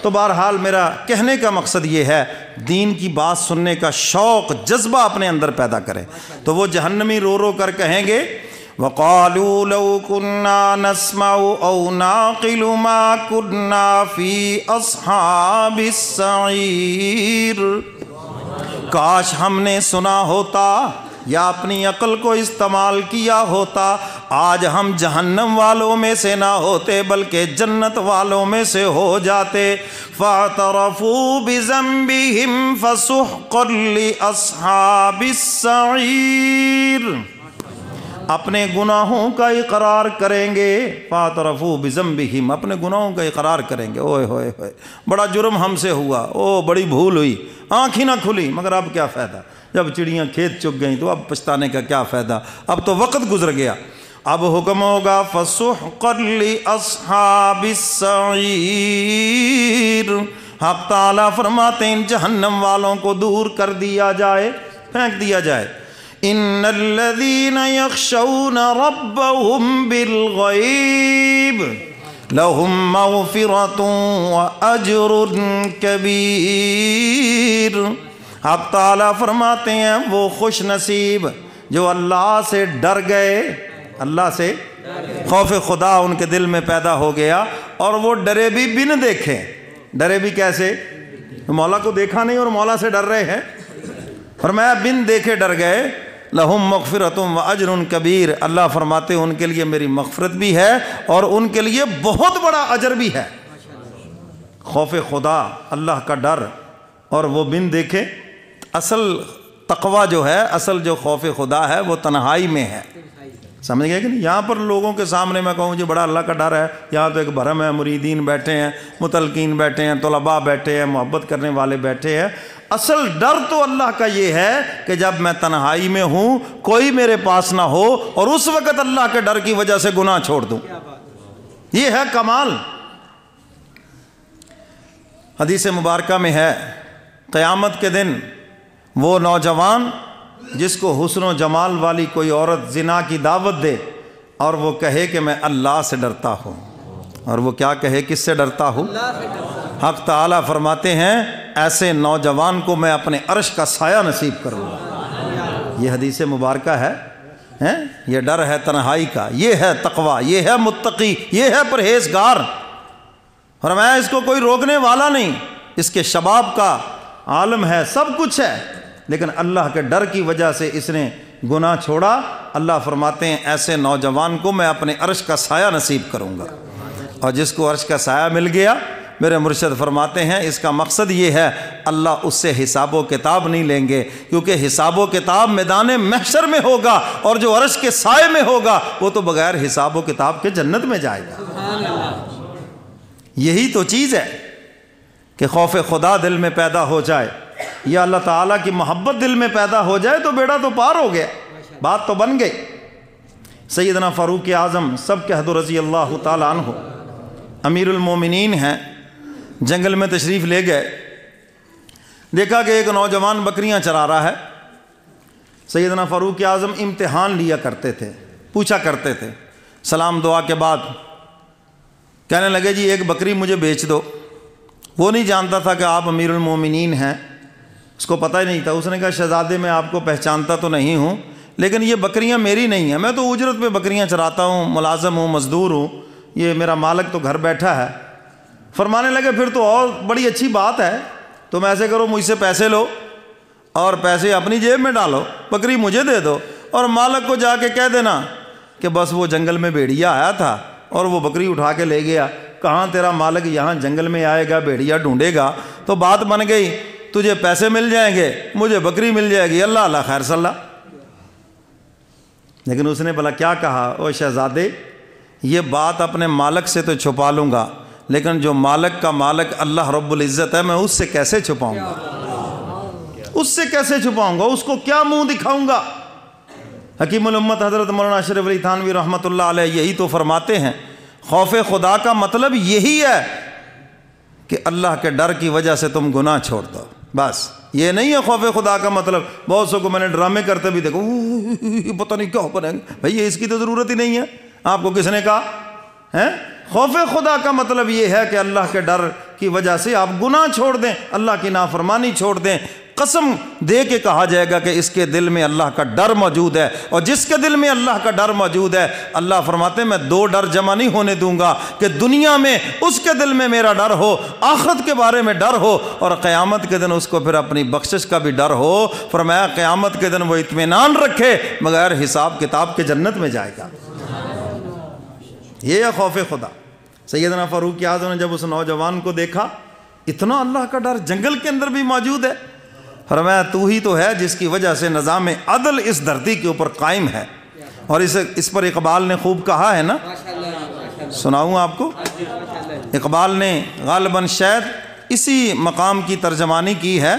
تو بہرحال میرا کہنے کا مقصد یہ ہے، دین کی بات سننے کا شوق جذبہ اپنے اندر پیدا کریں، تو وہ جہنمی رو رو کر کہیں گے وَقَالُوا لَوْ كُنَّا نَسْمَعُ أَوْ نَعْقِلُ مَا كُنَّا فِي أَصْحَابِ السَّعِيرِ، کاش ہم نے سنا ہوتا یا اپنی عقل کو استعمال کیا ہوتا، آج ہم جہنم والوں میں سے نہ ہوتے بلکہ جنت والوں میں سے ہو جاتے۔ فَاعْتَرَفُوا بِذَنبِهِمْ فَسُحْقًا لِأَصْحَابِ السَّعِيرِ، اپنے گناہوں کا اقرار کریں گے۔ فَاعْتَرَفُوا بِذَنبِهِمْ، اپنے گناہوں کا اقرار کریں گے، اوئے ہوئے ہوئے بڑا جرم ہم سے ہوا، او بڑی بھول ہوئی، آنکھ ہی نہ کھلی، مگر اب کیا فائدہ، جب چڑیاں کھیت چگ گئیں تو اب پچھتانے کا کیا فائدہ، اب تو وقت گزر گیا۔ اب حکم ہوگا فَسُحْقًا لِأَصْحَابِ السَّعِيرِ، حق تعالیٰ فرماتے ہیں جہنم والوں کو دور کر دیا جائے، پھینک دیا جائے۔ إِنَّ الَّذِينَ يَخْشَوْنَ رَبَّهُمْ بِالْغَيْبِ لَهُمْ مَغْفِرَةٌ وَأَجْرٌ كَبِيرٌ، حق تعالیٰ فرماتے ہیں وہ خوش نصیب جو اللہ سے ڈر گئے، اللہ سے خوف خدا ان کے دل میں پیدا ہو گیا، اور وہ ڈرے بھی بن دیکھے۔ ڈرے بھی کیسے؟ مولا کو دیکھا نہیں اور مولا سے ڈر رہے ہیں، فرمایا بن دیکھے ڈر گئے۔ لہم مغفرۃ واجر کبیر، اللہ فرماتے ہیں ان کے لیے میری مغفرت بھی ہے اور ان کے لیے بہت بڑا اجر بھی ہے۔ خوف خدا، اللہ کا ڈر، اور وہ بن دیکھے۔ اصل تقوی جو ہے، اصل جو خوف خدا ہے وہ تنہائی میں ہے، سمجھ گئے کہ نہیں؟ یہاں پر لوگوں کے سامنے میں کہوں جی بڑا اللہ کا ڈر ہے، یہاں تو ایک بھرم ہے، مریدین بیٹھے ہیں، متلقین بیٹھے ہیں، طلباء بیٹھے ہیں، محبت کرنے والے بیٹھے ہیں۔ اصل ڈر تو اللہ کا یہ ہے کہ جب میں تنہائی میں ہوں، کوئی میرے پاس نہ ہو، اور اس وقت اللہ کے ڈر کی وجہ سے گناہ چھوڑ دوں، یہ ہے کمال۔ حدیث مبارکہ میں ہے قیامت کے دن وہ نوجوان جس کو حسن و جمال والی کوئی عورت زنا کی دعوت دے اور وہ کہے کہ میں اللہ سے ڈرتا ہوں، اور وہ کیا کہے، کس سے ڈرتا ہوں؟ حق تعالیٰ فرماتے ہیں ایسے نوجوان کو میں اپنے عرش کا سایہ نصیب کروں گا۔ یہ حدیث مبارکہ ہے، یہ ڈر ہے تنہائی کا، یہ ہے تقوی، یہ ہے متقی، یہ ہے پرہیزگار۔ فرمایا اس کو کوئی روکنے والا نہیں، اس کے شباب کا عالم ہے، سب کچھ ہے، لیکن اللہ کے ڈر کی وجہ سے اس نے گناہ چھوڑا۔ اللہ فرماتے ہیں ایسے نوجوان کو میں اپنے عرش کا سایہ نصیب کروں گا، اور جس کو عرش کا سایہ مل گیا، میرے مرشد فرماتے ہیں اس کا مقصد یہ ہے اللہ اس سے حساب و کتاب نہیں لیں گے، کیونکہ حساب و کتاب میدان محشر میں ہوگا، اور جو عرش کے سائے میں ہوگا وہ تو بغیر حساب و کتاب کے جنت میں جائے گا۔ یہی تو چیز ہے کہ خوف خدا دل میں پیدا ہو جائے، یا اللہ تعالیٰ کی محبت دل میں پیدا ہو جائے تو بیڑا تو پار ہو گیا، بات تو بن گئی۔ سیدنا فاروق اعظم سب کہہ دو رضی اللہ تعالیٰ عنہ، امیر المومنین ہیں، جنگل میں تشریف لے گئے، دیکھا کہ ایک نوجوان بکریاں چرا رہا ہے۔ سیدنا فاروق اعظم امتحان لیا کرتے تھے، پوچھا کرتے تھے، سلام دعا کے بعد کہنے لگے جی ایک بکری مجھے بیچ دو۔ وہ نہیں جانتا تھا کہ آپ امیر المومنین ہیں، اس کو پتہ ہی نہیں تھا۔ اس نے کہا شہزادے میں آپ کو پہچانتا تو نہیں ہوں، لیکن یہ بکریاں میری نہیں ہیں، میں تو اجرت پہ بکریاں چراتا ہوں، ملازم ہوں، مزدور ہوں، یہ میرا مالک تو گھر بیٹھا ہے۔ فرمانے لگے پھر تو اور بڑی اچھی بات ہے، تم ایسے کرو مجھ سے پیسے لو اور پیسے اپنی جیب میں ڈالو، بکری مجھے دے دو، اور مالک کو جا کے کہہ دینا کہ بس وہ جنگل میں بھیڑیا آیا تھا اور وہ بکری اٹھا کے لے گیا۔ کہاں تیرا مالک یہاں جنگل میں آئے گا، بھیڑیا ڈھونڈے گا، تو بات بن گئی، تجھے پیسے مل جائیں گے، مجھے بکری مل جائے گی، اللہ اللہ خیر صلی اللہ۔ لیکن اس نے بھلا کیا کہا، او شہزادے یہ بات اپنے مالک سے تو چھپا لوں گا، لیکن جو مالک کا مالک اللہ رب العزت ہے میں اس سے کیسے چھپاؤں گا، اس سے کیسے چھپاؤں گا، اس کو کیا منہ دکھاؤں گا۔ حکیم الامت حضرت مولانا اشرف علی تھانوی رحمۃ اللہ علیہ یہی تو فرماتے ہیں خوف خدا کا مطلب یہی ہے کہ اللہ کے ڈر کی وجہ سے تم گناہ چھوڑ دو، بس یہ نہیں ہے خوف خدا کا مطلب۔ بہت سو کو میں نے ڈرامے کرتے بھی دیکھو، پتہ نہیں کیا بنیں گے، بھائی اس کی تو ضرورت ہی نہیں ہے، آپ کو کس نے کہا ہے؟ خوف خدا کا مطلب یہ ہے کہ اللہ کے ڈر کی وجہ سے آپ گناہ چھوڑ دیں، اللہ کی نافرمانی چھوڑ دیں، قسم دے کے کہا جائے گا کہ اس کے دل میں اللہ کا ڈر موجود ہے، اور جس کے دل میں اللہ کا ڈر موجود ہے، اللہ فرماتے ہیں میں دو ڈر جمع نہیں ہونے دوں گا، کہ دنیا میں اس کے دل میں میرا ڈر ہو، آخرت کے بارے میں ڈر ہو، اور قیامت کے دن اس کو پھر اپنی بخشش کا بھی ڈر ہو۔ فرمایا قیامت کے دن وہ اطمینان رکھے بغیر حساب کتاب کے جنت میں جائے گا۔ یہ ہے خوف خدا۔ سیدنا فاروق اعظم نے جب اس نوجوان کو دیکھا، اتنا اللہ کا ڈر جنگل کے اندر بھی موجود ہے، فرمایا تو ہی تو ہے جس کی وجہ سے نظام عدل اس دھرتی کے اوپر قائم ہے۔ اور اس پر اقبال نے خوب کہا ہے نا، سناؤں آپ کو؟ اقبال نے غالباً شاید اسی مقام کی ترجمانی کی ہے۔